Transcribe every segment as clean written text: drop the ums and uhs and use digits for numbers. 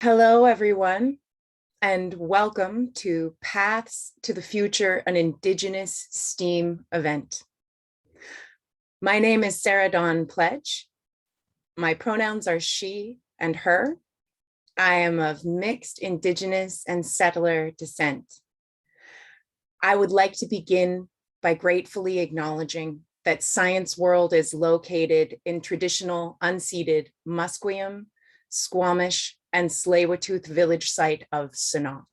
Hello, everyone, and welcome to Paths to the Future, an Indigenous STEAM event. My name is Sarah Dawn Pledge. My pronouns are she and her. I am of mixed Indigenous and settler descent. I would like to begin by gratefully acknowledging that Science World is located in traditional unceded Musqueam, Squamish, and Tsleil-Waututh village site of Sanok.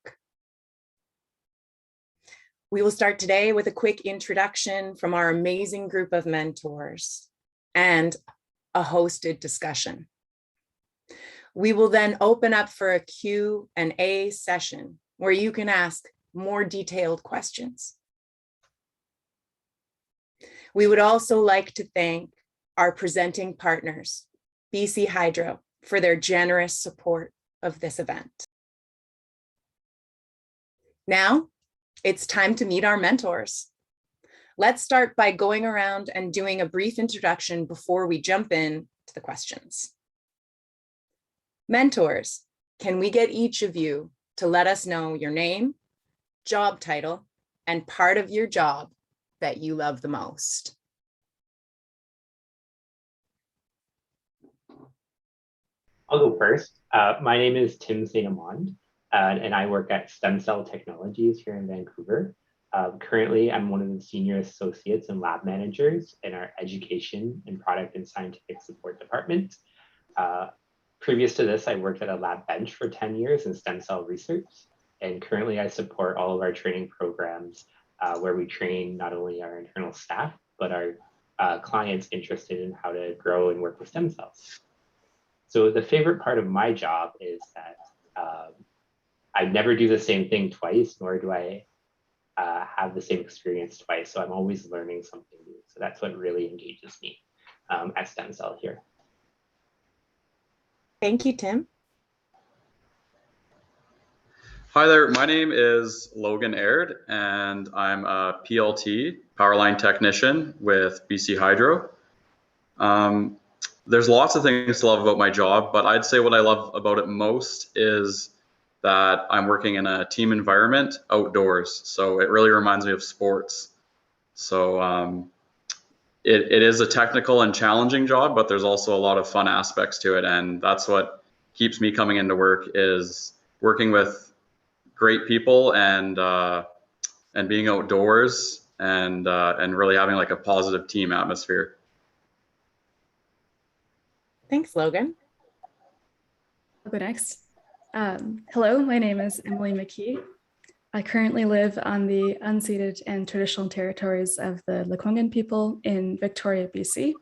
We will start today with a quick introduction from our amazing group of mentors and a hosted discussion. We will then open up for a Q&A session where you can ask more detailed questions. We would also like to thank our presenting partners, BC Hydro, for their generous support of this event. Now, it's time to meet our mentors. Let's start by going around and doing a brief introduction before we jump in to the questions. Mentors, can we get each of you to let us know your name, job title, and part of your job that you love the most? I'll go first. My name is Tim St. Amand, and I work at Stem Cell Technologies here in Vancouver. Currently, I'm one of the senior associates and lab managers in our education and product and scientific support department. Previous to this, I worked at a lab bench for 10 years in stem cell research. And currently I support all of our training programs where we train not only our internal staff, but our clients interested in how to grow and work with stem cells. So the favorite part of my job is that I never do the same thing twice, nor do I have the same experience twice. So I'm always learning something new. So that's what really engages me at Stem Cell here. Thank you, Tim. Hi there, my name is Logan Aird, and I'm a PLT, power line technician with BC Hydro. There's lots of things to love about my job, but I'd say what I love about it most is that I'm working in a team environment outdoors. So it really reminds me of sports. So it is a technical and challenging job, but there's also a lot of fun aspects to it. And that's what keeps me coming into work, is working with great people and being outdoors and really having like a positive team atmosphere. Thanks, Logan. I'll go next. Hello, my name is Emily Mckee. I currently live on the unceded and traditional territories of the Lekwungen people in Victoria, BC.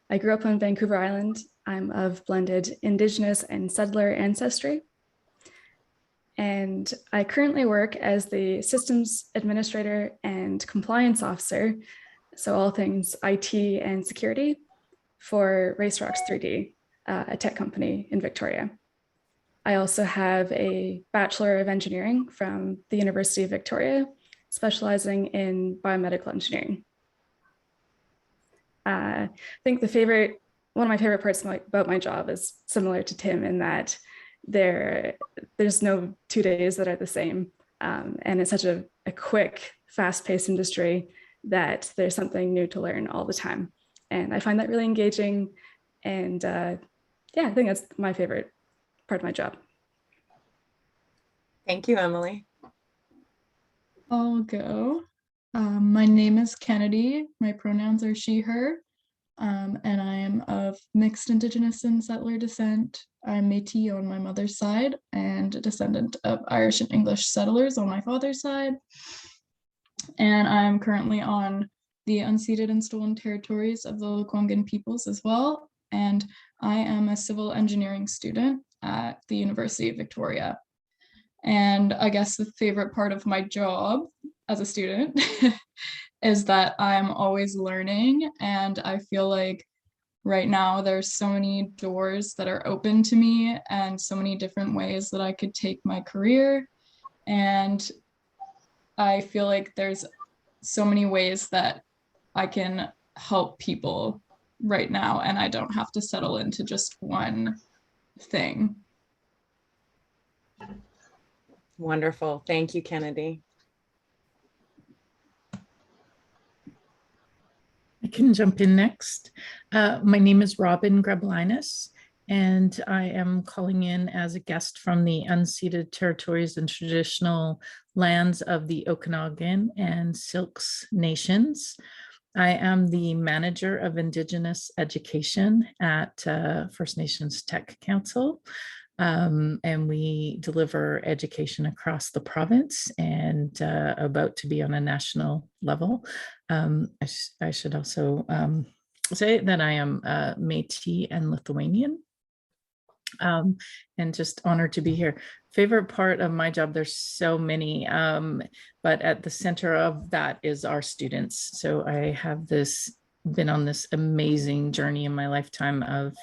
I grew up on Vancouver Island. I'm of blended Indigenous and settler ancestry. And I currently work as the systems administrator and compliance officer, so all things IT and security, for RaceRox 3D, a tech company in Victoria. I also have a Bachelor of Engineering from the University of Victoria, specializing in biomedical engineering. I think one of my favorite parts about my job is similar to Tim in that there's no 2 days that are the same. And it's such a quick, fast-paced industry that there's something new to learn all the time. And I find that really engaging. And yeah, I think that's my favorite part of my job. Thank you, Emily. I'll go. My name is Kennedy. My pronouns are she, her, and I am of mixed Indigenous and settler descent. I'm Métis on my mother's side and a descendant of Irish and English settlers on my father's side. And I'm currently on the unceded and stolen territories of the Lekwungen peoples as well. And I am a civil engineering student at the University of Victoria. And I guess the favorite part of my job as a student is that I'm always learning. And I feel like right now there's so many doors that are open to me and so many different ways that I could take my career. And I feel like there's so many ways that I can help people right now, and I don't have to settle into just one thing. Wonderful. Thank you, Kennedy. I can jump in next. My name is Robin Greblinus, and I am calling in as a guest from the unceded territories and traditional lands of the Okanagan and Silks Nations. I am the manager of Indigenous education at First Nations Tech Council. And we deliver education across the province and about to be on a national level. I should also say that I am Métis and Lithuanian. And just honored to be here. Favorite part of my job, there's so many, but at the center of that is our students. So I have been on this amazing journey in my lifetime of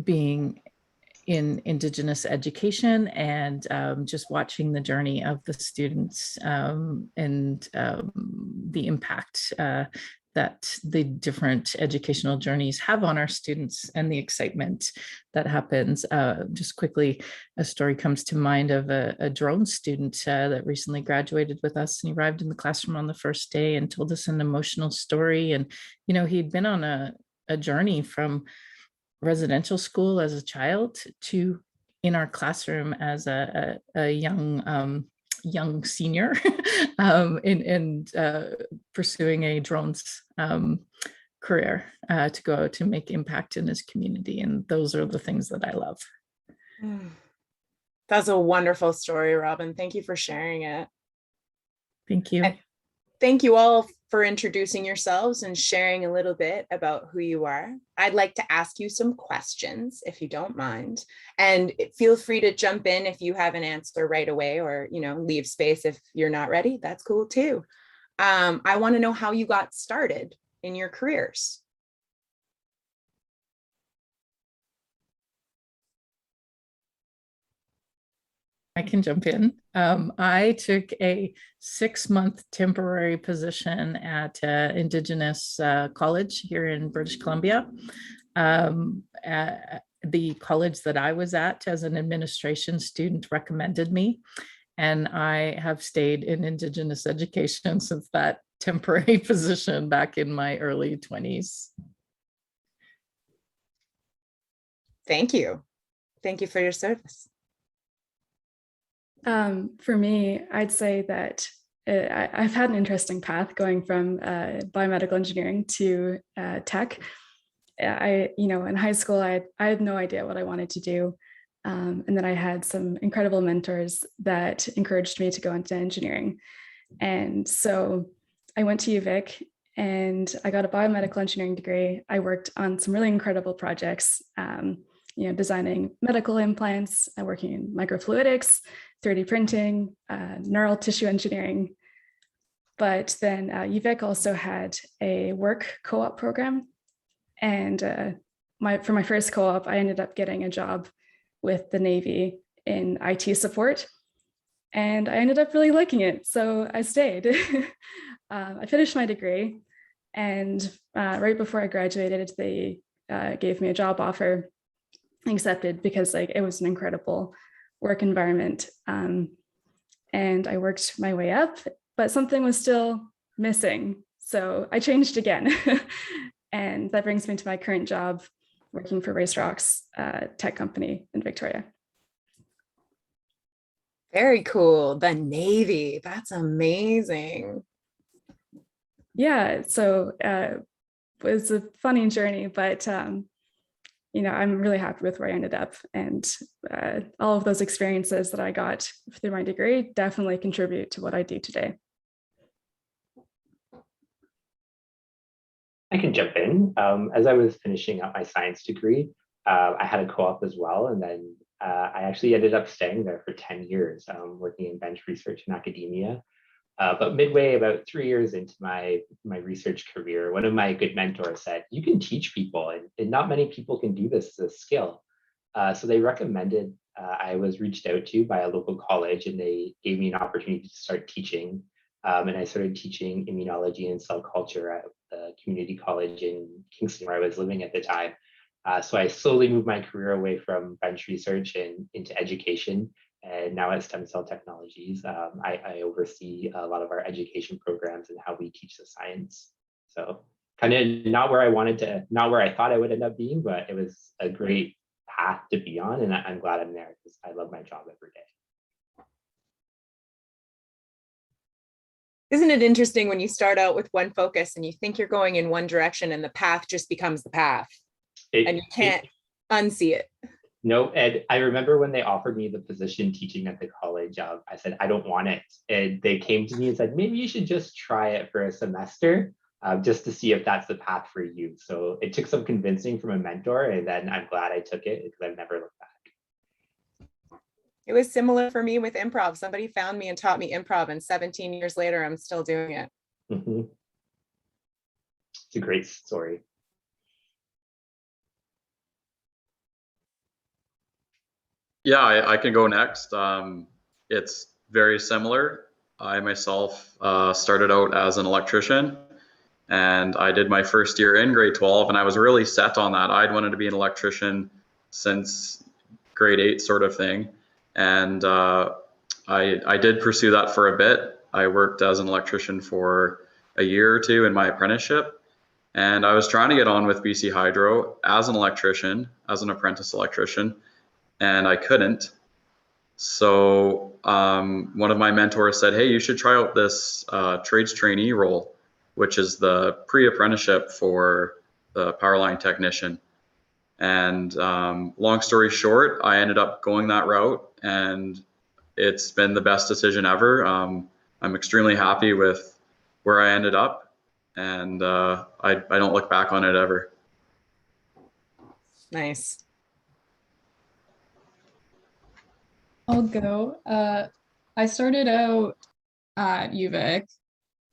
being in Indigenous education and just watching the journey of the students and the impact that the different educational journeys have on our students and the excitement that happens. Just quickly, a story comes to mind of a drone student that recently graduated with us, and he arrived in the classroom on the first day and told us an emotional story. And, you know, he'd been on a journey from residential school as a child to in our classroom as a young senior and pursuing a drones career to go out to make impact in his community. And those are the things that I love. That's a wonderful story, Robin. Thank you for sharing it. Thank you. And thank you all for introducing yourselves and sharing a little bit about who you are. I'd like to ask you some questions, if you don't mind, and feel free to jump in if you have an answer right away, or, you know, leave space if you're not ready. That's cool too. I want to know how you got started in your careers. I can jump in. I took a 6-month temporary position at Indigenous college here in British Columbia. The college that I was at as an administration student recommended me, and I have stayed in Indigenous education since that temporary position back in my early 20s. Thank you. Thank you for your service. For me, I'd say that I've had an interesting path going from biomedical engineering to tech. In high school, I had no idea what I wanted to do. And then I had some incredible mentors that encouraged me to go into engineering. And so I went to UVic and I got a biomedical engineering degree. I worked on some really incredible projects, designing medical implants, working in microfluidics, 3D printing, neural tissue engineering. But then UVic also had a work co-op program. And for my first co-op, I ended up getting a job with the Navy in IT support. And I ended up really liking it. So I stayed. I finished my degree. And right before I graduated, they gave me a job offer. I accepted because it was an incredible work environment. And I worked my way up, but something was still missing. So I changed again. And that brings me to my current job, working for RaceRock's tech company in Victoria. Very cool. The Navy. That's amazing. Yeah. So it was a funny journey, but I'm really happy with where I ended up, and all of those experiences that I got through my degree definitely contribute to what I do today. I can jump in. As I was finishing up my science degree, I had a co-op as well, and then I actually ended up staying there for 10 years, working in bench research in academia. But midway, about 3 years into my research career, one of my good mentors said, "You can teach people, and not many people can do this as a skill." So they recommended I was reached out to by a local college, and they gave me an opportunity to start teaching. And I started teaching immunology and cell culture at the community college in Kingston, where I was living at the time. So I slowly moved my career away from bench research and into education. And now at Stem Cell Technologies, I oversee a lot of our education programs and how we teach the science. So kind of not where I thought I would end up being, but it was a great path to be on. And I'm glad I'm there because I love my job every day. Isn't it interesting when you start out with one focus and you think you're going in one direction and the path just becomes the path and you can't unsee it? No, Ed, I remember when they offered me the position teaching at the college, I said, I don't want it. And they came to me and said, maybe you should just try it for a semester just to see if that's the path for you. So it took some convincing from a mentor, and then I'm glad I took it because I've never looked back. It was similar for me with improv. Somebody found me and taught me improv, and 17 years later, I'm still doing it. Mm-hmm. It's a great story. Yeah, I can go next. It's very similar. I myself started out as an electrician, and I did my first year in grade 12, and I was really set on that. I'd wanted to be an electrician since grade 8 sort of thing. And I did pursue that for a bit. I worked as an electrician for a year or two in my apprenticeship, and I was trying to get on with BC Hydro as an electrician, as an apprentice electrician, and I couldn't. So one of my mentors said, hey, you should try out this trades trainee role, which is the pre-apprenticeship for the power line technician. And long story short, I ended up going that route, and it's been the best decision ever. I'm extremely happy with where I ended up, and I don't look back on it ever. Nice. I'll go. I started out at UVic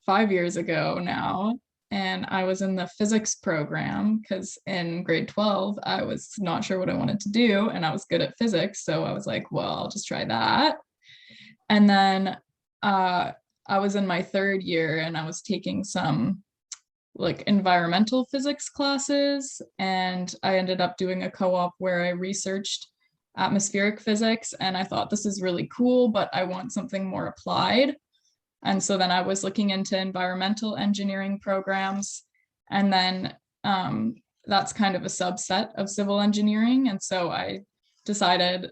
5 years ago now, and I was in the physics program because in grade 12, I was not sure what I wanted to do, and I was good at physics. So I was like, well, I'll just try that. And then I was in my third year, and I was taking some like environmental physics classes, and I ended up doing a co-op where I researched atmospheric physics, and I thought this is really cool, but I want something more applied. And so then I was looking into environmental engineering programs, and then that's kind of a subset of civil engineering. And so I decided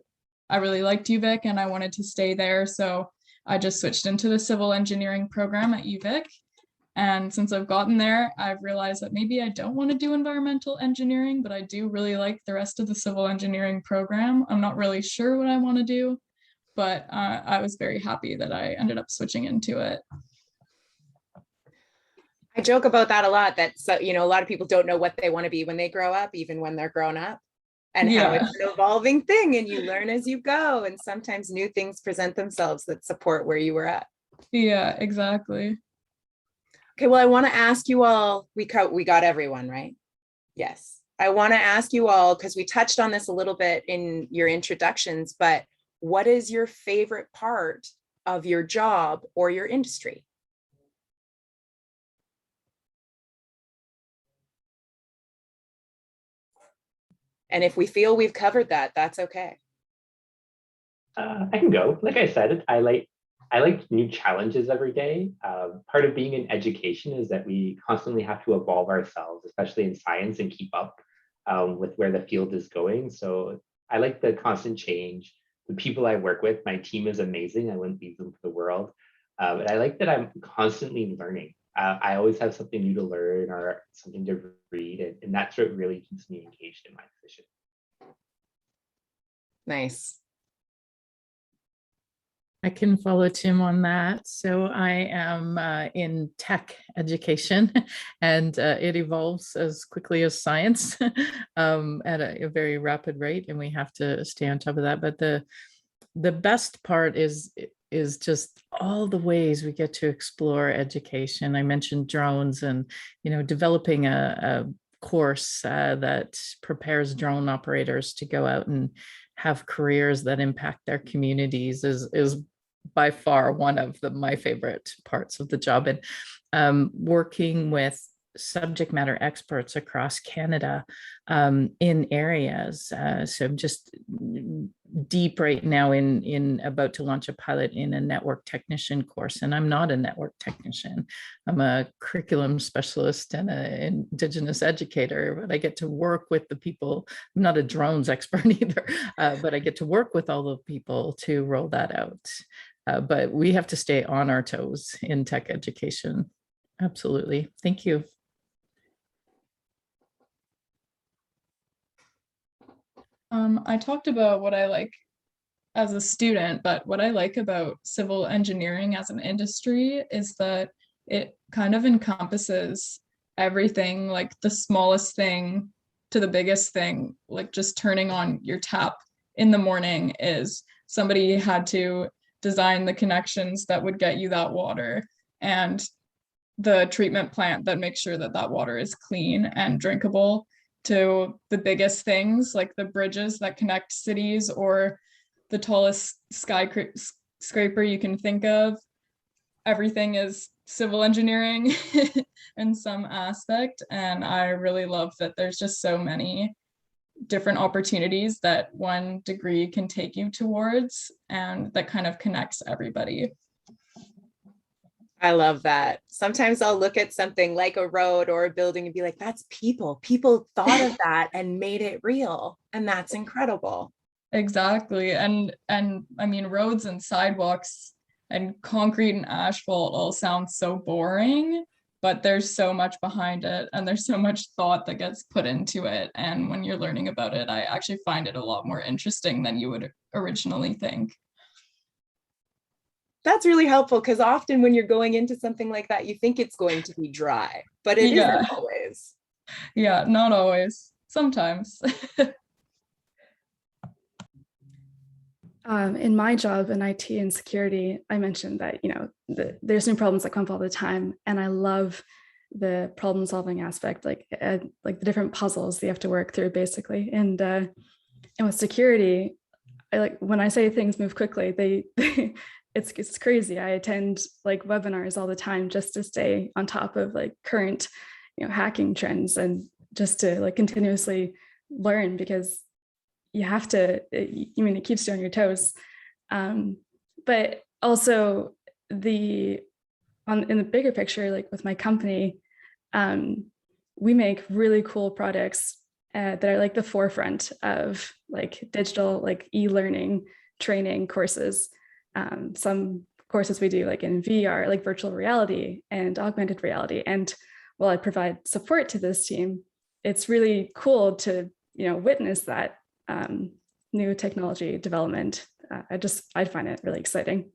I really liked UVic and I wanted to stay there, so I just switched into the civil engineering program at UVic. And since I've gotten there, I've realized that maybe I don't want to do environmental engineering, but I do really like the rest of the civil engineering program. I'm not really sure what I want to do, but I was very happy that I ended up switching into it. I joke about that a lot, that a lot of people don't know what they want to be when they grow up, even when they're grown up, and how it's an evolving thing and you learn as you go. And sometimes new things present themselves that support where you were at. Yeah, exactly. Okay, well, I want to ask you all, we got everyone, right? Yes. I want to ask you all, because we touched on this a little bit in your introductions, but what is your favorite part of your job or your industry? And if we feel we've covered that, that's okay. I can go. Like I said, I like new challenges every day. Part of being in education is that we constantly have to evolve ourselves, especially in science, and keep up with where the field is going. So I like the constant change. The people I work with, my team is amazing. I wouldn't leave them for the world. But I like that I'm constantly learning. I always have something new to learn or something to read, and that's what really keeps me engaged in my position. Nice. I can follow Tim on that. So I am in tech education, and it evolves as quickly as science at a very rapid rate, and we have to stay on top of that. But the best part is just all the ways we get to explore education. I mentioned drones, and developing a course that prepares drone operators to go out and have careers that impact their communities is by far one of my favorite parts of the job. And working with subject matter experts across Canada in areas. So I'm just deep right now in about to launch a pilot in a network technician course, and I'm not a network technician. I'm a curriculum specialist and an Indigenous educator, but I get to work with the people. I'm not a drones expert either, but I get to work with all the people to roll that out. But we have to stay on our toes in tech education. Absolutely. Thank you. I talked about what I like as a student, but what I like about civil engineering as an industry is that it kind of encompasses everything, like the smallest thing to the biggest thing, like just turning on your tap in the morning is somebody had to design the connections that would get you that water and the treatment plant that makes sure that that water is clean and drinkable, to the biggest things like the bridges that connect cities or the tallest skyscraper you can think of. Everything is civil engineering in some aspect. And I really love that there's just so many different opportunities that one degree can take you towards, and that kind of connects everybody. I love that. Sometimes I'll look at something like a road or a building and be like, that's people. People thought of that and made it real. And that's incredible. Exactly. And I mean, roads and sidewalks and concrete and asphalt all sound so boring, but there's so much behind it and there's so much thought that gets put into it. And when you're learning about it, I actually find it a lot more interesting than you would originally think. That's really helpful, because often when you're going into something like that, you think it's going to be dry, but it Yeah. isn't always. Yeah, not always. Sometimes. In my job in IT and security, I mentioned that, you know, there's new problems that come up all the time. And I love the problem solving aspect, like the different puzzles you have to work through basically. And with security, I like when I say things move quickly, it's crazy. I attend like webinars all the time just to stay on top of like current, you know, hacking trends, and just to like continuously learn, because you have to, it keeps you on your toes. But also in the bigger picture, like with my company, we make really cool products that are like the forefront of like digital, like e-learning training courses. Some courses we do like in VR, like virtual reality and augmented reality. And while I provide support to this team, it's really cool to, you know, witness that new technology development. I find it really exciting.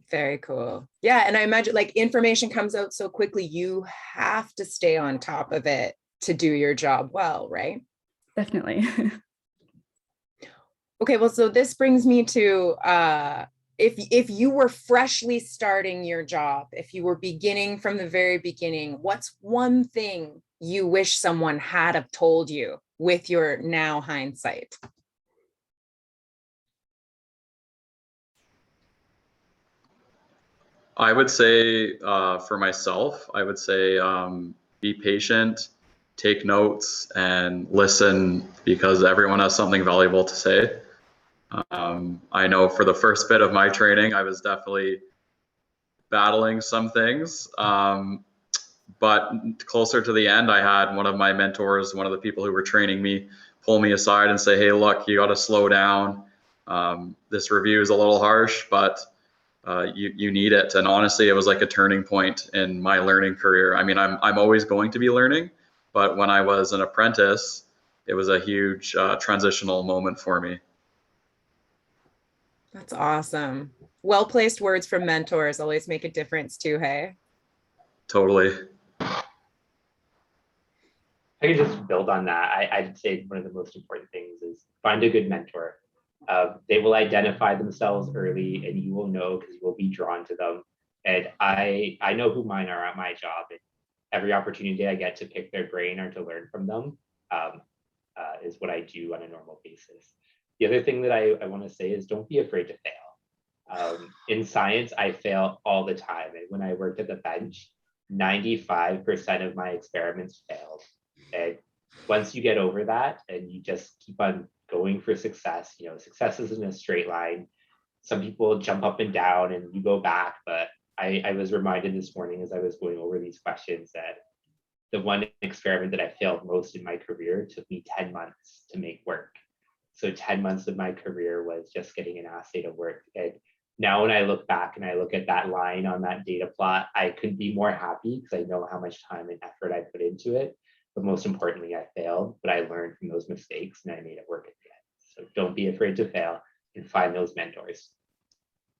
Very cool. Yeah. And I imagine like information comes out so quickly, you have to stay on top of it to do your job well, right? Definitely. Okay, well, so this brings me to if you were freshly starting your job, if you were beginning from the very beginning, what's one thing you wish someone had have told you with your now hindsight? I would say for myself, I would say be patient, take notes, and listen, because everyone has something valuable to say. I know for the first bit of my training, I was definitely battling some things. But closer to the end, I had one of my mentors, one of the people who were training me, pull me aside and say, hey, look, you got to slow down. This review is a little harsh, but you need it. And honestly, it was like a turning point in my learning career. I mean, I'm always going to be learning, but when I was an apprentice, it was a huge transitional moment for me. That's awesome. Well-placed words from mentors always make a difference too, hey? Totally. I could just build on that. I'd say one of the most important things is find a good mentor. They will identify themselves early, and you will know because you will be drawn to them. And I know who mine are at my job, and every opportunity I get to pick their brain or to learn from them is what I do on a normal basis. The other thing that I want to say is don't be afraid to fail. In science, I fail all the time. And when I worked at the bench, 95% of my experiments failed. And once you get over that and you just keep on going for success, you know, success isn't a straight line. Some people jump up and down and you go back, but I was reminded this morning as I was going over these questions that the one experiment that I failed most in my career took me 10 months to make work. So 10 months of my career was just getting an assay to work. And now when I look back and I look at that line on that data plot, I couldn't be more happy because I know how much time and effort I put into it. But most importantly, I failed, but I learned from those mistakes and I made it work at the end. So don't be afraid to fail and find those mentors.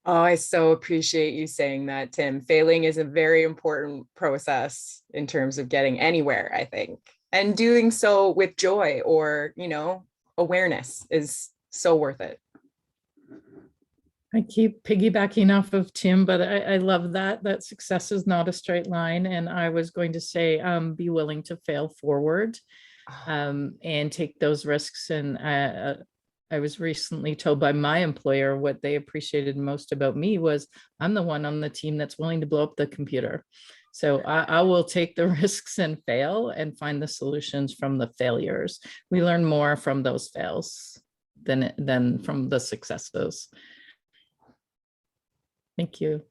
Oh, I so appreciate you saying that, Tim. Failing is a very important process in terms of getting anywhere, I think. And doing so with joy or, you know, awareness is so worth it. I keep piggybacking off of Tim, but I love that success is not a straight line. And I was going to say, be willing to fail forward and take those risks. And I was recently told by my employer what they appreciated most about me was I'm the one on the team that's willing to blow up the computer. So I will take the risks and fail and find the solutions from the failures. We learn more from those fails than from the successes. Thank you.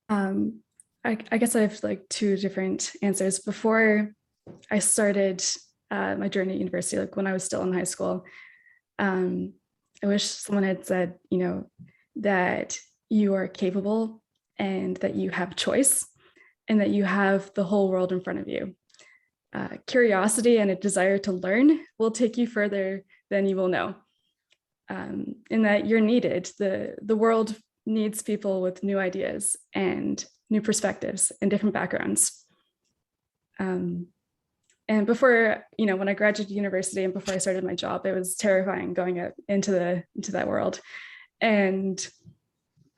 I guess I have like two different answers. Before I started my journey at university, like when I was still in high school, I wish someone had said, you know, that you are capable and that you have choice and that you have the whole world in front of you. Curiosity and a desire to learn will take you further than you will know. In that you're needed. The world needs people with new ideas and new perspectives and different backgrounds. And before, you know, when I graduated university and before I started my job, it was terrifying going out into that world. And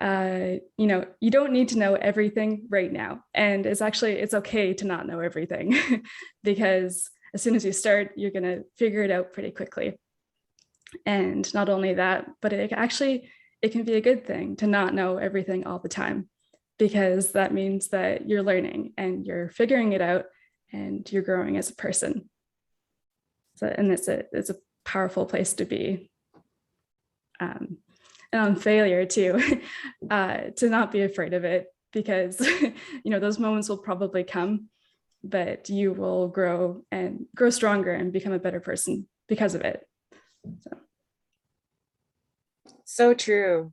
you know, you don't need to know everything right now. And it's okay to not know everything because as soon as you start, you're gonna figure it out pretty quickly. And not only that, but it can be a good thing to not know everything all the time, because that means that you're learning and you're figuring it out and you're growing as a person. So, and it's a powerful place to be. And on failure too, to not be afraid of it, because you know those moments will probably come, but you will grow stronger and become a better person because of it. So true.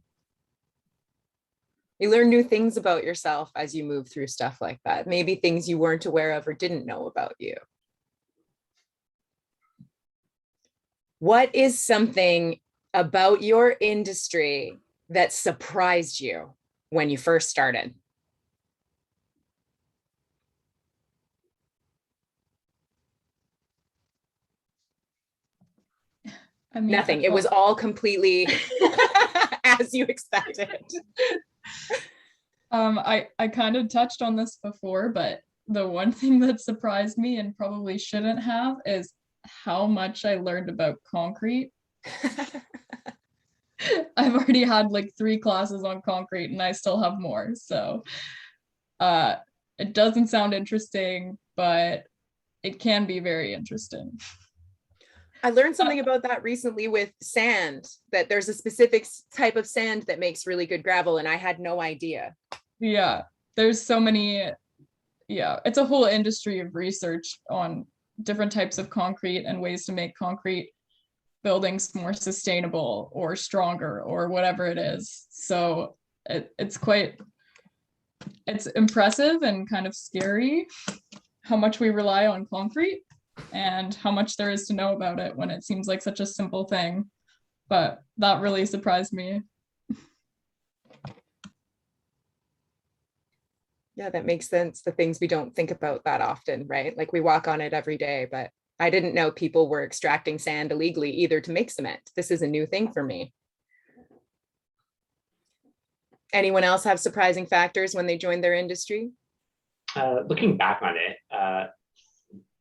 You learn new things about yourself as you move through stuff like that. Maybe things you weren't aware of or didn't know about you. What is something about your industry that surprised you when you first started? I mean, nothing. It was all completely as you expected. I kind of touched on this before, but the one thing that surprised me and probably shouldn't have is how much I learned about concrete. I've already had like 3 classes on concrete and I still have more. So it doesn't sound interesting, but it can be very interesting. I learned something about that recently with sand, that there's a specific type of sand that makes really good gravel, and I had no idea. Yeah, there's so many, it's a whole industry of research on different types of concrete and ways to make concrete buildings more sustainable or stronger or whatever it is. So it's impressive and kind of scary how much we rely on concrete and how much there is to know about it when it seems like such a simple thing. But that really surprised me. Yeah, that makes sense. The things we don't think about that often, right? Like we walk on it every day, but I didn't know people were extracting sand illegally either to make cement. This is a new thing for me. Anyone else have surprising factors when they joined their industry? Looking back on it,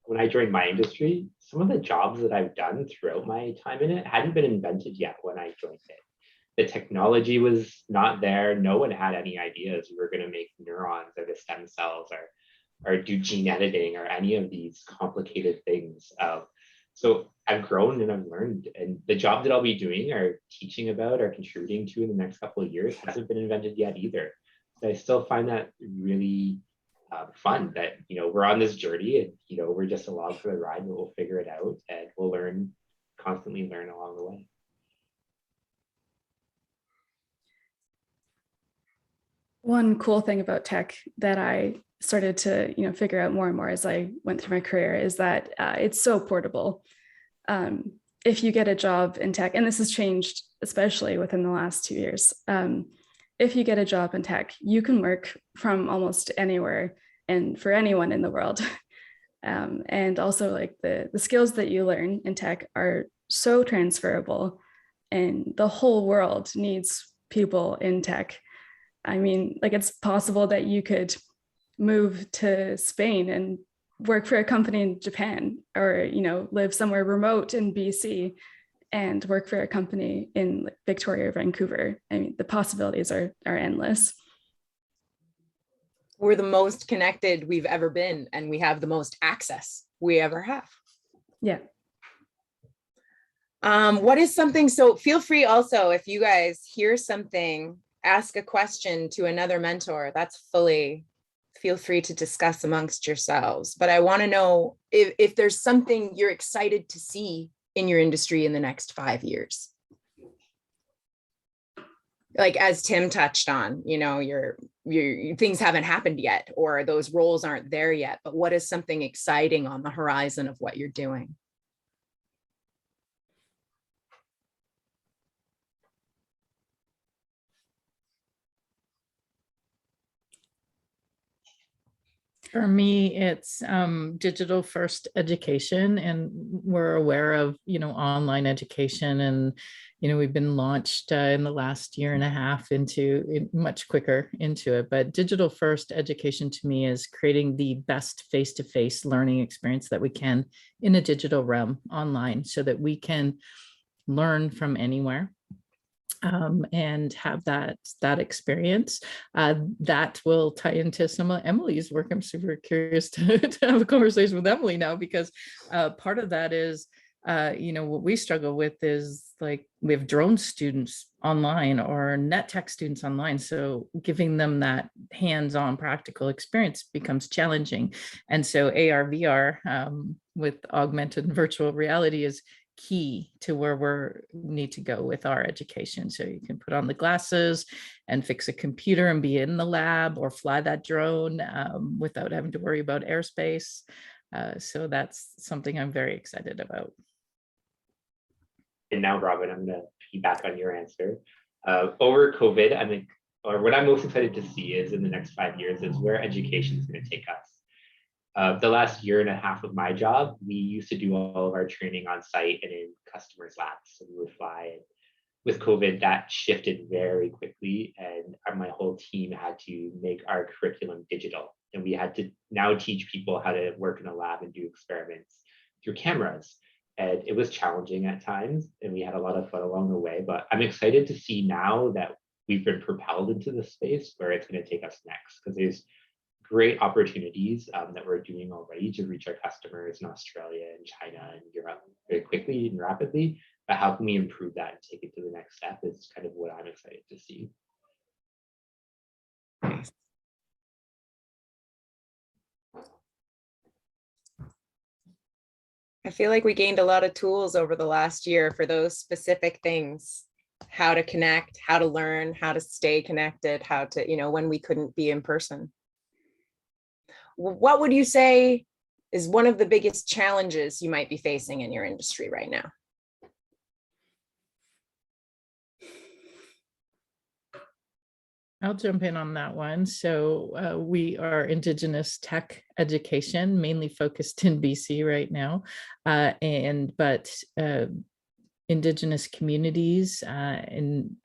when I joined my industry, some of the jobs that I've done throughout my time in it hadn't been invented yet when I joined it. the technology was not there. No one had any ideas we were going to make neurons or the stem cells or do gene editing or any of these complicated things. So I've grown and I've learned, and the job that I'll be doing or teaching about or contributing to in the next couple of years hasn't been invented yet either. So I still find that really fun that, we're on this journey and, we're just along for the ride, but we'll figure it out and we'll constantly learn along the way. One cool thing about tech that I started to figure out more and more as I went through my career is that it's so portable. If you get a job in tech, and this has changed especially within the last 2 years, if you get a job in tech, you can work from almost anywhere and for anyone in the world. And also like the skills that you learn in tech are so transferable, and the whole world needs people in tech. I mean, like, it's possible that you could move to Spain and work for a company in Japan, or, live somewhere remote in BC and work for a company in Victoria or Vancouver. I mean, the possibilities are endless. We're the most connected we've ever been, and we have the most access we ever have. Yeah. What is something, so feel free also, if you guys hear something, ask a question to another mentor. Feel free to discuss amongst yourselves. But I want to know if there's something you're excited to see in your industry in the next 5 years. Like, as Tim touched on, your things haven't happened yet, or those roles aren't there yet, but what is something exciting on the horizon of what you're doing? For me, it's digital first education, and we're aware of, online education, and, we've been launched in the last year and a half much quicker into it. But digital first education to me is creating the best face-to-face learning experience that we can in a digital realm online, so that we can learn from anywhere. And have that experience. That will tie into some of Emily's work. I'm super curious to have a conversation with Emily now, because part of that is, what we struggle with is, like, we have drone students online or net tech students online. So giving them that hands-on practical experience becomes challenging. And so AR, VR with augmented and virtual reality is key to where we need to go with our education. So you can put on the glasses and fix a computer and be in the lab, or fly that drone without having to worry about airspace. So that's something I'm very excited about. And now, Robin, I'm going to piggyback on your answer. Over COVID, what I'm most excited to see is in the next 5 years is where education is going to take us. The last year and a half of my job, we used to do all of our training on site and in customers' labs. So we would fly. And with COVID, that shifted very quickly, and my whole team had to make our curriculum digital. And we had to now teach people how to work in a lab and do experiments through cameras. And it was challenging at times, and we had a lot of fun along the way. But I'm excited to see now that we've been propelled into the space where it's going to take us next, because there's great opportunities that we're doing already to reach our customers in Australia and China and Europe very quickly and rapidly. But how can we improve that and take it to the next step is kind of what I'm excited to see. I feel like we gained a lot of tools over the last year for those specific things: how to connect, how to learn, how to stay connected, how to, when we couldn't be in person. What would you say is one of the biggest challenges you might be facing in your industry right now? I'll jump in on that one. So we are Indigenous tech education, mainly focused in BC right now, but Indigenous communities in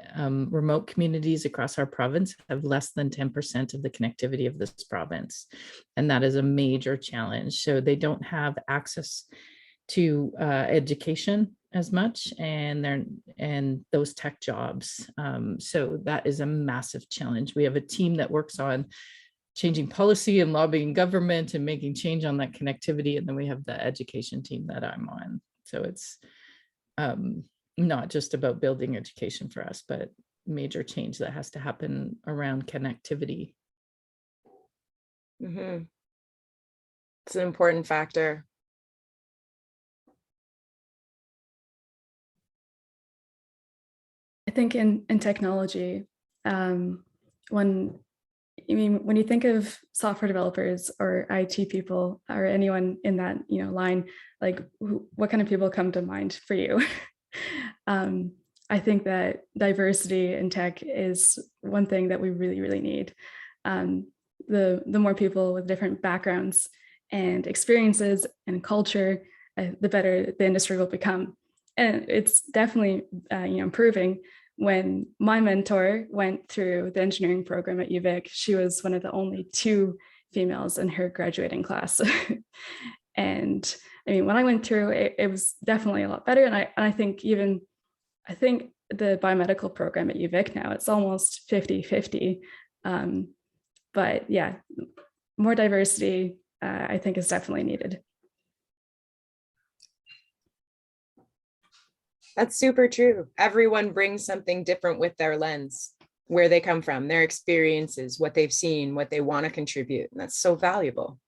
remote communities across our province have less than 10% of the connectivity of this province. And that is a major challenge. So they don't have access to education as much and those tech jobs. So that is a massive challenge. We have a team that works on changing policy and lobbying government and making change on that connectivity. And then we have the education team that I'm on. So it's not just about building education for us, but major change that has to happen around connectivity. Mm-hmm. It's an important factor. I think in technology, when you think of software developers or IT people or anyone in that line, like what kind of people come to mind for you? I think that diversity in tech is one thing that we really, really need. The more people with different backgrounds and experiences and culture, the better the industry will become. And it's definitely improving. When my mentor went through the engineering program at UVic, she was one of the only 2 females in her graduating class. And I mean, when I went through it, it was definitely a lot better. And I think the biomedical program at UVic now, it's almost 50-50. But yeah, more diversity, I think is definitely needed. That's super true. Everyone brings something different with their lens, where they come from, their experiences, what they've seen, what they want to contribute. And that's so valuable.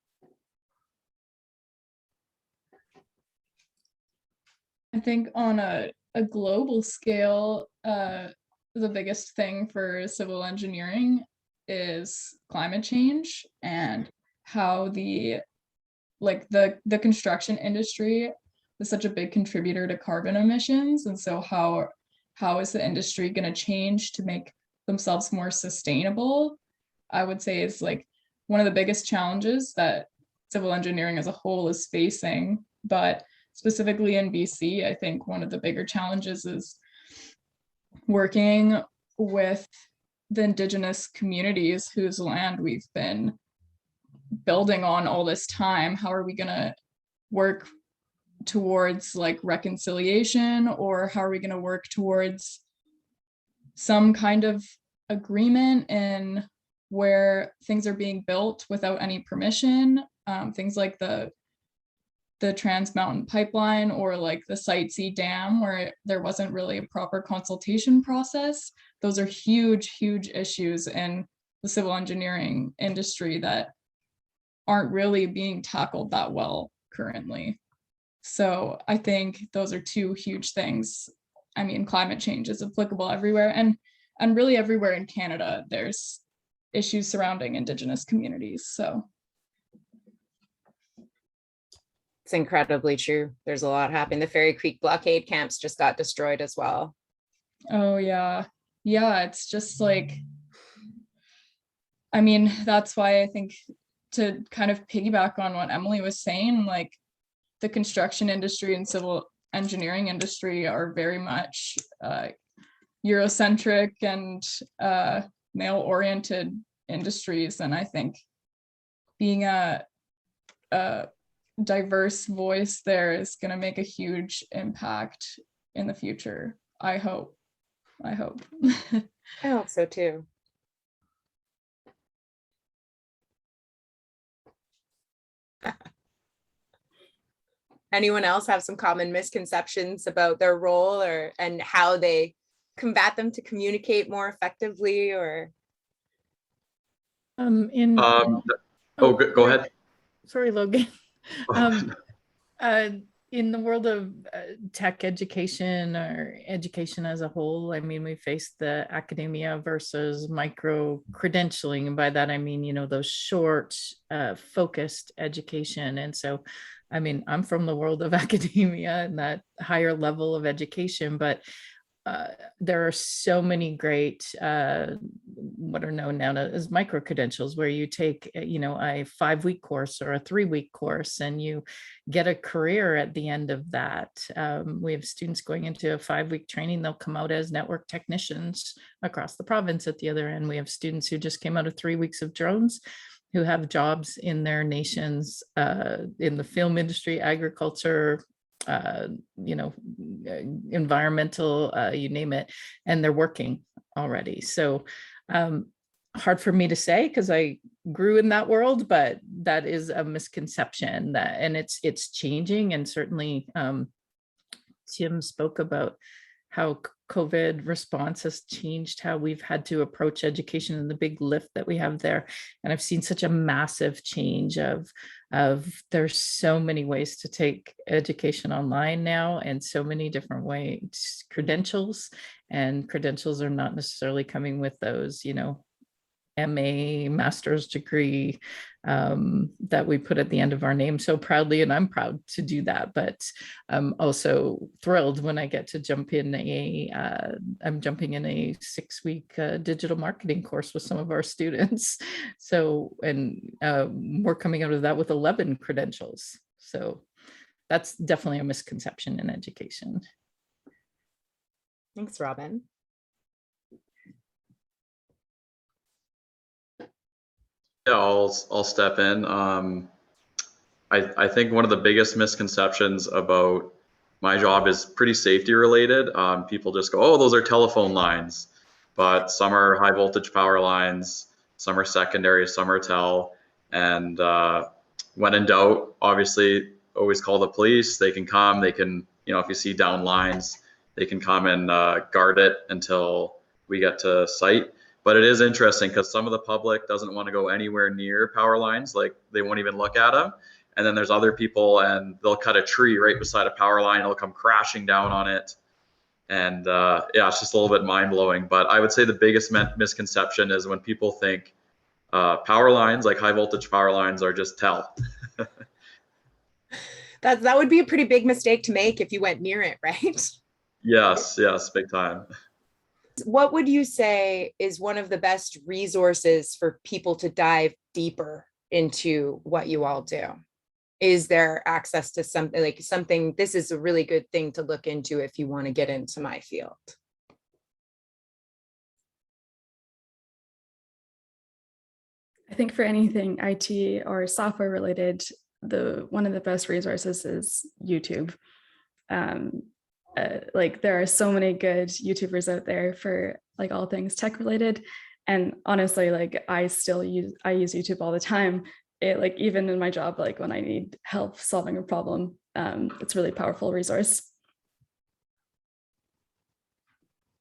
I think on a global scale, the biggest thing for civil engineering is climate change and how the construction industry is such a big contributor to carbon emissions. And so how is the industry going to change to make themselves more sustainable? I would say is like one of the biggest challenges that civil engineering as a whole is facing. But specifically in BC, I think one of the bigger challenges is working with the Indigenous communities whose land we've been building on all this time. How are we going to work towards like reconciliation, or how are we going to work towards some kind of agreement in where things are being built without any permission, things like the Trans Mountain Pipeline or like the Site C Dam, where there wasn't really a proper consultation process. Those are huge issues in the civil engineering industry that aren't really being tackled that well currently. So I think those are 2 huge things. I mean, climate change is applicable everywhere, and really everywhere in Canada, there's issues surrounding Indigenous communities. So It's incredibly true. There's a lot happening. The Fairy Creek blockade camps just got destroyed as well. Oh yeah. Yeah, it's just like, I mean, that's why I think, to kind of piggyback on what Emily was saying, like the construction industry and civil engineering industry are very much Eurocentric and male-oriented industries. And I think being a diverse voice there is going to make a huge impact in the future. I hope. I hope so too. Anyone else have some common misconceptions about their role and how they combat them to communicate more effectively? Or go ahead. Sorry, Logan. In the world of tech education or education as a whole, I mean, we face the academia versus micro credentialing. And by that, I mean, those short, focused education. And so, I mean, I'm from the world of academia and that higher level of education, but there are so many great what are known now as micro credentials, where you take a 5-week course or a 3-week course and you get a career at the end of that. We have students going into a 5-week training. They'll come out as network technicians across the province at the other end. We have students who just came out of 3 weeks of drones who have jobs in their nations, in the film industry, agriculture, you know, environmental, you name it, and they're working already. So hard for me to say because I grew in that world, but that is a misconception that, and it's changing. And certainly Tim spoke about how COVID response has changed how we've had to approach education and the big lift that we have there. And I've seen such a massive change of there's so many ways to take education online now, and so many different ways, credentials, and credentials are not necessarily coming with those, you know, MA, master's degree that we put at the end of our name so proudly, and I'm proud to do that. But I'm also thrilled when I get to jump in I'm jumping in a 6-week digital marketing course with some of our students. So, and we're coming out of that with 11 credentials. So that's definitely a misconception in education. Thanks, Robin. Yeah, I'll step in. I think one of the biggest misconceptions about my job is pretty safety related. People just go, oh, those are telephone lines, but some are high voltage power lines, some are secondary, some are tel. And when in doubt, obviously, always call the police. They can come, they can, you know, if you see down lines, they can come and guard it until we get to site. But it is interesting because some of the public doesn't want to go anywhere near power lines, like they won't even look at them. And then there's other people and they'll cut a tree right beside a power line, it'll come crashing down on it. And yeah, it's just a little bit mind blowing. But I would say the biggest misconception is when people think power lines, like high voltage power lines, are just tel. That would be a pretty big mistake to make if you went near it, right? Yes, big time. What would you say is one of the best resources for people to dive deeper into what you all do? Is there access to something like something, this is a really good thing to look into if you want to get into my field? I think for anything IT or software related, one of the best resources is YouTube. Like there are so many good YouTubers out there for like all things tech related. And honestly, like I use YouTube all the time. Like even in my job, like when I need help solving a problem, it's a really powerful resource.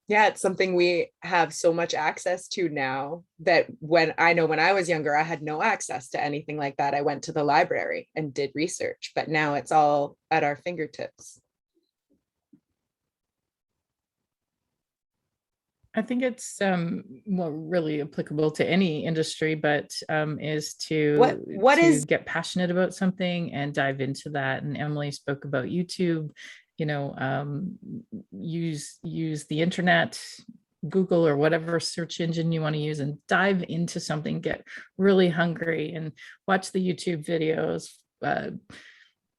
Yeah, it's something we have so much access to now that when I was younger, I had no access to anything like that. I went to the library and did research, but now it's all at our fingertips. I think it's well, really applicable to any industry, but is to get passionate about something and dive into that. And Emily spoke about YouTube, you know, use the internet, Google or whatever search engine you want to use, and dive into something, get really hungry and watch the YouTube videos.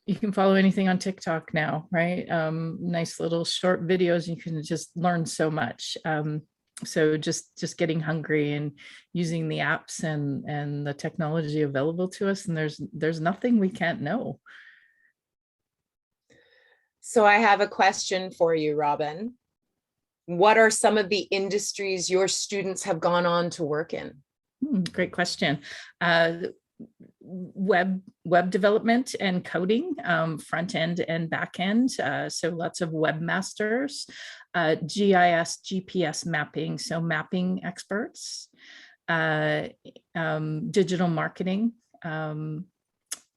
You can follow anything on TikTok now, right? Nice little short videos. You can just learn so much. So just getting hungry and using the apps and the technology available to us. And there's nothing we can't know. So I have a question for you, Robin. What are some of the industries your students have gone on to work in? Great question. Web development and coding, front end and back end. So lots of webmasters, GIS, GPS mapping, so mapping experts, digital marketing,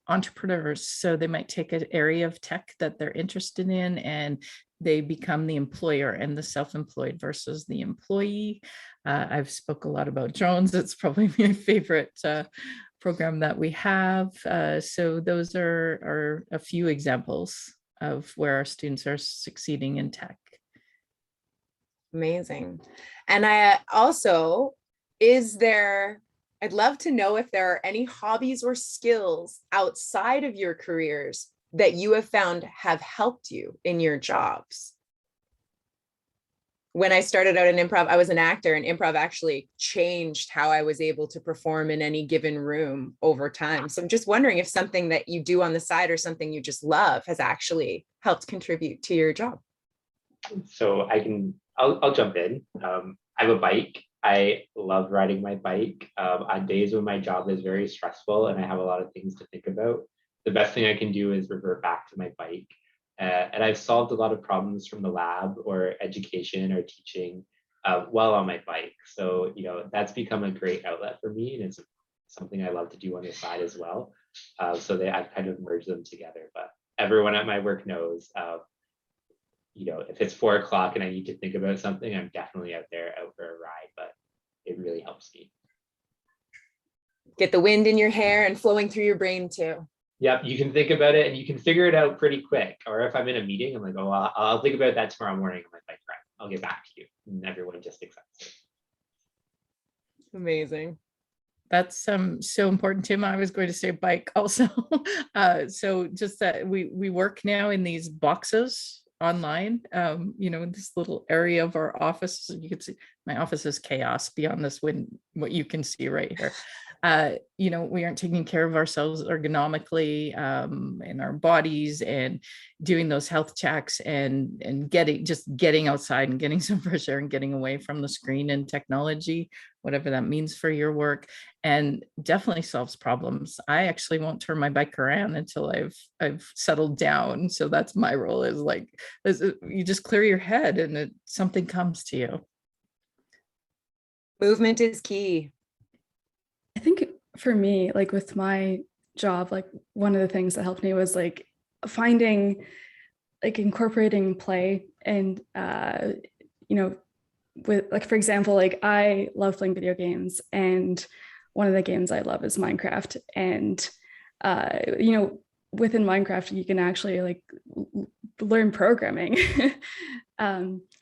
entrepreneurs. So they might take an area of tech that they're interested in and they become the employer, and the self-employed versus the employee. I've spoke a lot about drones. It's probably my favorite program that we have. So those are a few examples of where our students are succeeding in tech. Amazing. And I'd love to know if there are any hobbies or skills outside of your careers that you have found have helped you in your jobs. when I started out in improv, I was an actor, and improv actually changed how I was able to perform in any given room over time. So I'm just wondering if something that you do on the side or something you just love has actually helped contribute to your job. So I'll jump in. I have a bike. I love riding my bike. On days when my job is very stressful and I have a lot of things to think about, the best thing I can do is revert back to my bike. And I've solved a lot of problems from the lab or education or teaching while on my bike. So, that's become a great outlet for me, and it's something I love to do on the side as well. So I've kind of merged them together. But everyone at my work knows, if it's 4 o'clock and I need to think about something, I'm definitely out for a ride, but it really helps me. Get the wind in your hair and flowing through your brain too. Yep, you can think about it and you can figure it out pretty quick. Or if I'm in a meeting, I'm like, oh, I'll think about that tomorrow morning on my bike ride. I'll get back to you. And everyone just accepts it. Amazing. That's so important, Tim. I was going to say bike also. So just that we work now in these boxes online, in this little area of our office. You can see my office is chaos beyond this what you can see right here. We aren't taking care of ourselves ergonomically in our bodies and doing those health checks and getting outside and getting some fresh air and getting away from the screen and technology, whatever that means for your work, and definitely solves problems. I actually won't turn my bike around until I've settled down. So that's my role, is you just clear your head and something comes to you. Movement is key. I think for me, like with my job, like one of the things that helped me was like finding, like incorporating play and, with like, for example, like I love playing video games, and one of the games I love is Minecraft. And, within Minecraft, you can actually like learn programming.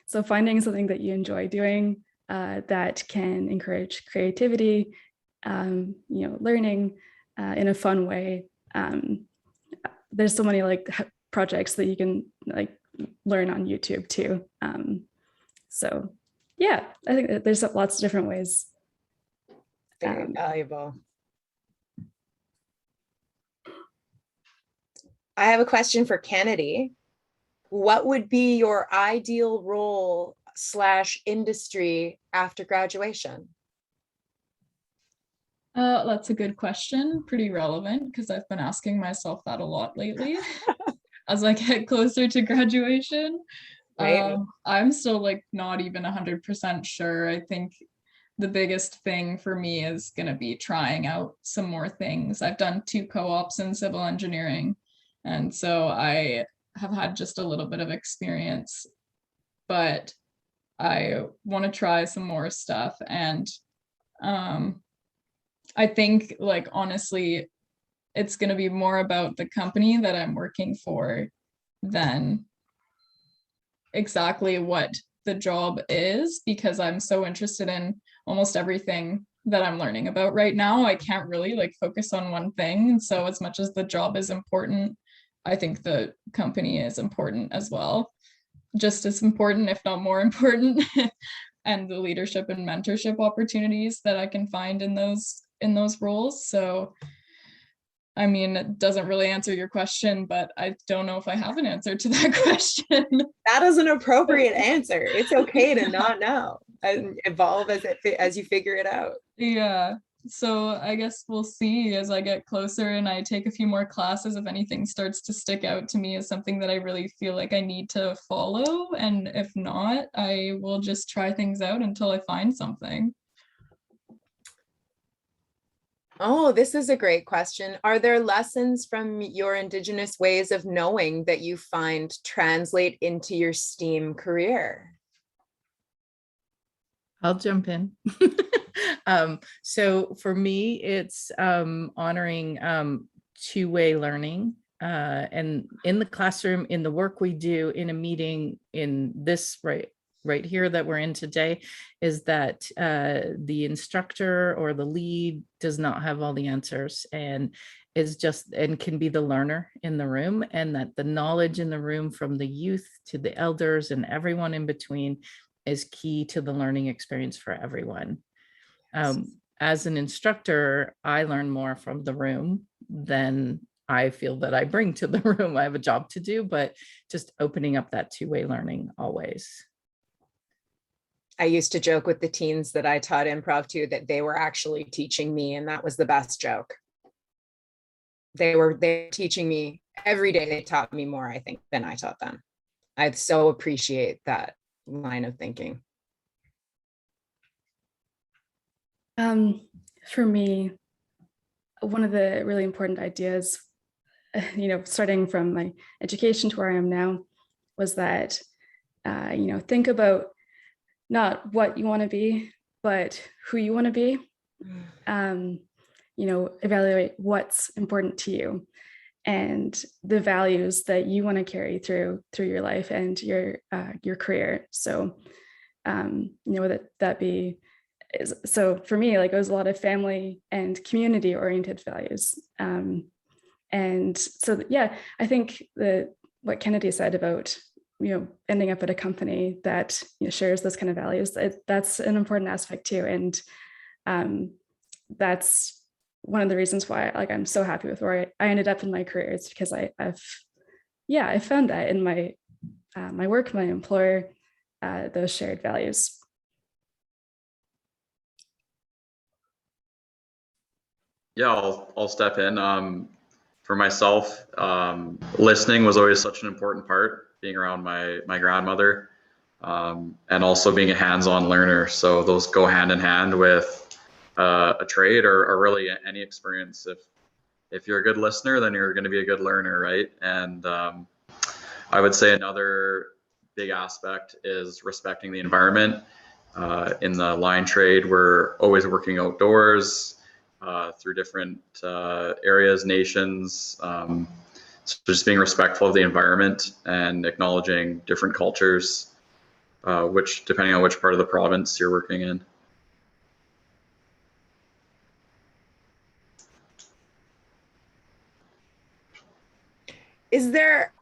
So finding something that you enjoy doing that can encourage creativity, learning in a fun way. There's so many like projects that you can like learn on YouTube too. So yeah, I think that there's lots of different ways. Very valuable. I have a question for Kennedy. What would be your ideal role / industry after graduation? That's a good question. Pretty relevant, because I've been asking myself that a lot lately as I get closer to graduation. Right. I'm still like not even 100% sure. I think the biggest thing for me is going to be trying out some more things. I've done 2 co-ops in civil engineering, and so I have had just a little bit of experience, but I want to try some more stuff. And I think, like, honestly, it's going to be more about the company that I'm working for than exactly what the job is, because I'm so interested in almost everything that I'm learning about right now. I can't really like focus on one thing. And so as much as the job is important, I think the company is important as well. Just as important, if not more important. And the leadership and mentorship opportunities that I can find in those roles. So I mean, it doesn't really answer your question, but I don't know if I have an answer to that question. That is an appropriate answer. It's okay to not know and evolve as you figure it out. Yeah. So I guess we'll see as I get closer and I take a few more classes if anything starts to stick out to me as something that I really feel like I need to follow. And if not, I will just try things out until I find something. Oh, this is a great question. Are there lessons from your Indigenous ways of knowing that you find translate into your STEAM career? I'll jump in. So for me, it's honoring two-way learning. And in the classroom, in the work we do, in a meeting, in this right here that we're in today, is that the instructor or the lead does not have all the answers and is just and can be the learner in the room, and that the knowledge in the room from the youth to the elders and everyone in between is key to the learning experience for everyone. Yes. As an instructor, I learn more from the room than I feel that I bring to the room. I have a job to do, but just opening up that two-way learning always. I used to joke with the teens that I taught improv to that they were actually teaching me, and that was the best joke. They were teaching me every day. They taught me more, I think, than I taught them. I so appreciate that line of thinking. For me, one of the really important ideas, starting from my education to where I am now, was that, think about not what you want to be, but who you want to be. Evaluate what's important to you and the values that you want to carry through your life and your career. So, that be. So for me, like, it was a lot of family and community oriented values. And so, yeah, I think that what Kennedy said about, ending up at a company that shares those kind of values, that's an important aspect too. And that's one of the reasons why, like, I'm so happy with where I ended up in my career. It's because I found that in my work, my employer, those shared values. Yeah, I'll step in. For myself, listening was always such an important part, being around my grandmother, and also being a hands-on learner. So those go hand in hand with a trade or really any experience. If you're a good listener, then you're going to be a good learner, right? And I would say another big aspect is respecting the environment. In the line trade, we're always working outdoors, through different areas, nations. So just being respectful of the environment and acknowledging different cultures, which depending on which part of the province you're working in. Is there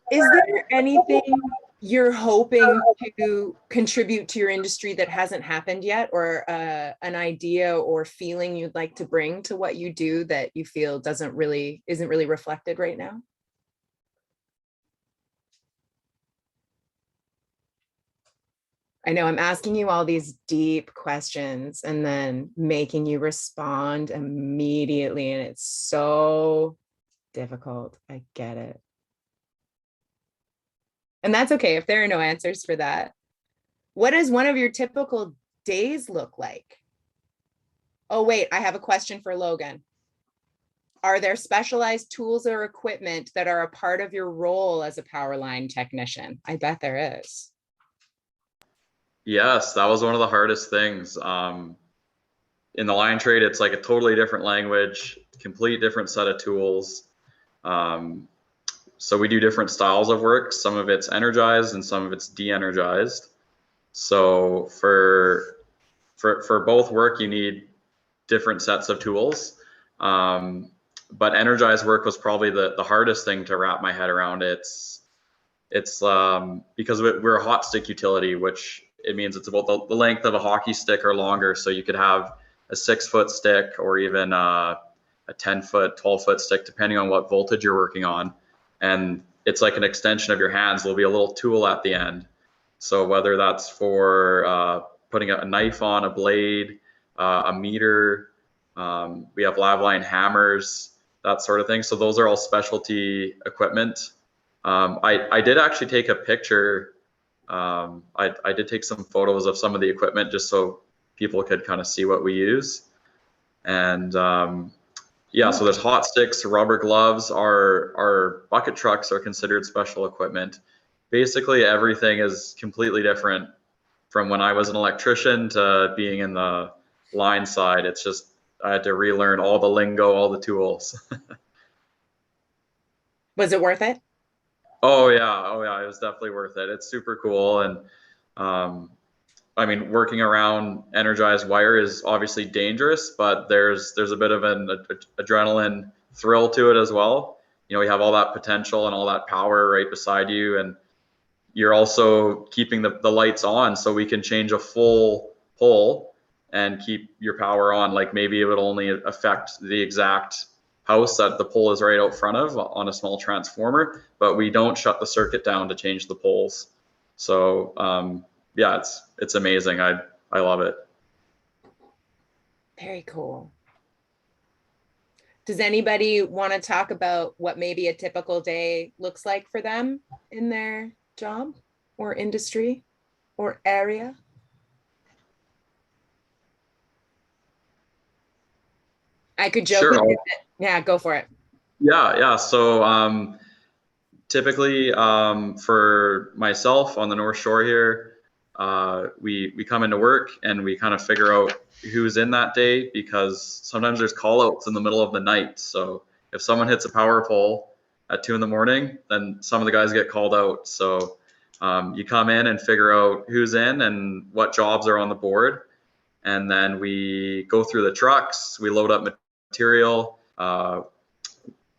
anything you're hoping to contribute to your industry that hasn't happened yet, or an idea or feeling you'd like to bring to what you do that you feel isn't really reflected right now? I know I'm asking you all these deep questions and then making you respond immediately, and it's so difficult. I get it. And that's okay if there are no answers for that. What does one of your typical days look like? Oh, wait, I have a question for Logan. Are there specialized tools or equipment that are a part of your role as a power line technician? I bet there is. Yes, that was one of the hardest things. In the line trade, it's like a totally different language, complete different set of tools. So we do different styles of work. Some of it's energized and some of it's de-energized. So for both work, you need different sets of tools. But energized work was probably the hardest thing to wrap my head around. It's because we're a hot stick utility, which it means it's about the length of a hockey stick or longer. So you could have a 6-foot stick or even a 10-foot, 12-foot stick, depending on what voltage you're working on. And it's like an extension of your hands. There'll be a little tool at the end. So whether that's for putting a knife on, a blade, a meter, we have lav line hammers, that sort of thing. So those are all specialty equipment. I did actually take a picture. I did take some photos of some of the equipment just so people could kind of see what we use. And yeah, so there's hot sticks, rubber gloves. Our bucket trucks are considered special equipment. Basically, everything is completely different from when I was an electrician to being in the line side. It's just I had to relearn all the lingo, all the tools. Was it worth it? Oh yeah, it was definitely worth it. It's super cool, and I mean, working around energized wire is obviously dangerous, but there's a bit of an adrenaline thrill to it as well. You know, you have all that potential and all that power right beside you, and you're also keeping the lights on, so we can change a full pole and keep your power on. Like maybe it would only affect the exact house that the pole is right out front of on a small transformer, but we don't shut the circuit down to change the poles. So yeah, it's amazing. I love it. Very cool. Does anybody want to talk about what maybe a typical day looks like for them in their job or industry or area? I could joke. Sure. Yeah, go for it. Yeah. So typically for myself on the North Shore here, we come into work and we kind of figure out who's in that day, because sometimes there's call outs in the middle of the night. So if someone hits a power pole at 2 a.m, then some of the guys get called out. So you come in and figure out who's in and what jobs are on the board. And then we go through the trucks, we load up material, and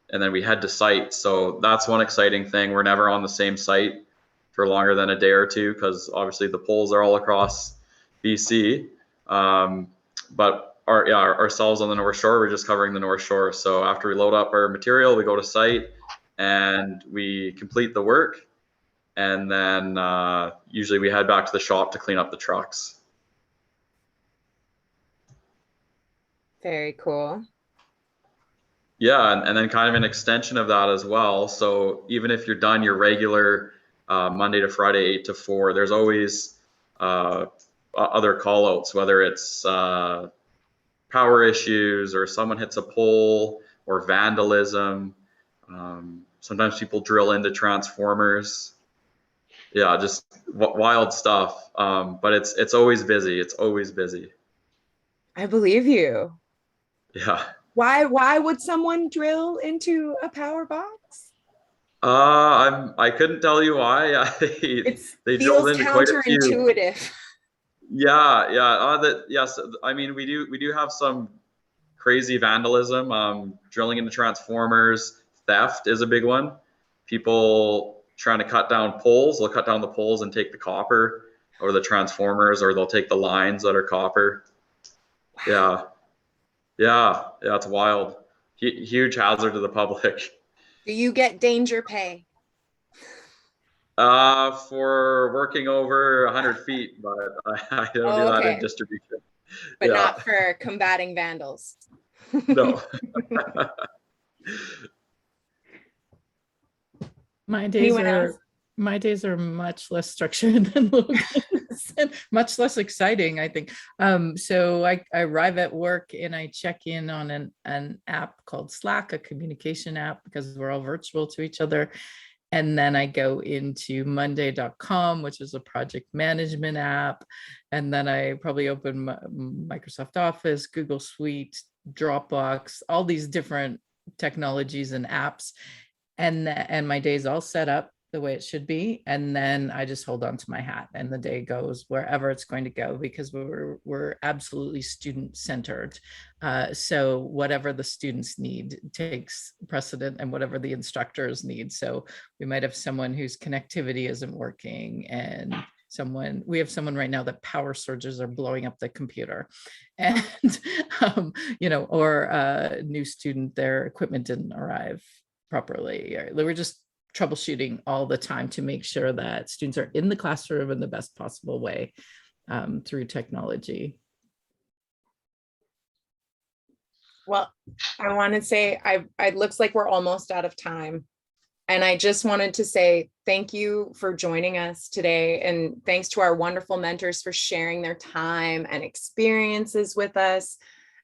then we head to site. So that's one exciting thing. We're never on the same site for longer than a day or two, because obviously the poles are all across BC. But ourselves on the North Shore, we're just covering the North Shore. So after we load up our material, we go to site and we complete the work. And then usually we head back to the shop to clean up the trucks. Very cool. Yeah, and then kind of an extension of that as well. So even if you're done your regular Monday to Friday 8 to 4, there's always other call outs, whether it's power issues or someone hits a pole or vandalism. Sometimes people drill into transformers. Yeah, just wild stuff. But it's always busy. It's always busy. I believe you. Yeah. Why would someone drill into a power box? I couldn't tell you why. It they drilled feels into quite a few. counterintuitive. Yeah. Yes. I mean, we do have some crazy vandalism. Drilling into transformers, theft is a big one. People trying to cut down poles. They'll cut down the poles and take the copper, or the transformers, or they'll take the lines that are copper. Wow. Yeah. It's wild. Huge hazard to the public. Do you get danger pay? For working over 100 feet, but I don't do that in distribution. But not for combating vandals. No. My days are much less structured than Logan's and much less exciting, I think. So I arrive at work and I check in on an app called Slack, a communication app, because we're all virtual to each other. And then I go into monday.com, which is a project management app. And then I probably open Microsoft Office, Google Suite, Dropbox, all these different technologies and apps. And my day's all set up the way it should be. And then I just hold on to my hat and the day goes wherever it's going to go, because we're absolutely student centered. So whatever the students need takes precedent, and whatever the instructors need. So we might have someone whose connectivity isn't working, and we have someone right now that power surges are blowing up the computer, and or a new student, their equipment didn't arrive properly. We're just troubleshooting all the time to make sure that students are in the classroom in the best possible way through technology. Well, I want to say it looks like we're almost out of time. And I just wanted to say thank you for joining us today. And thanks to our wonderful mentors for sharing their time and experiences with us.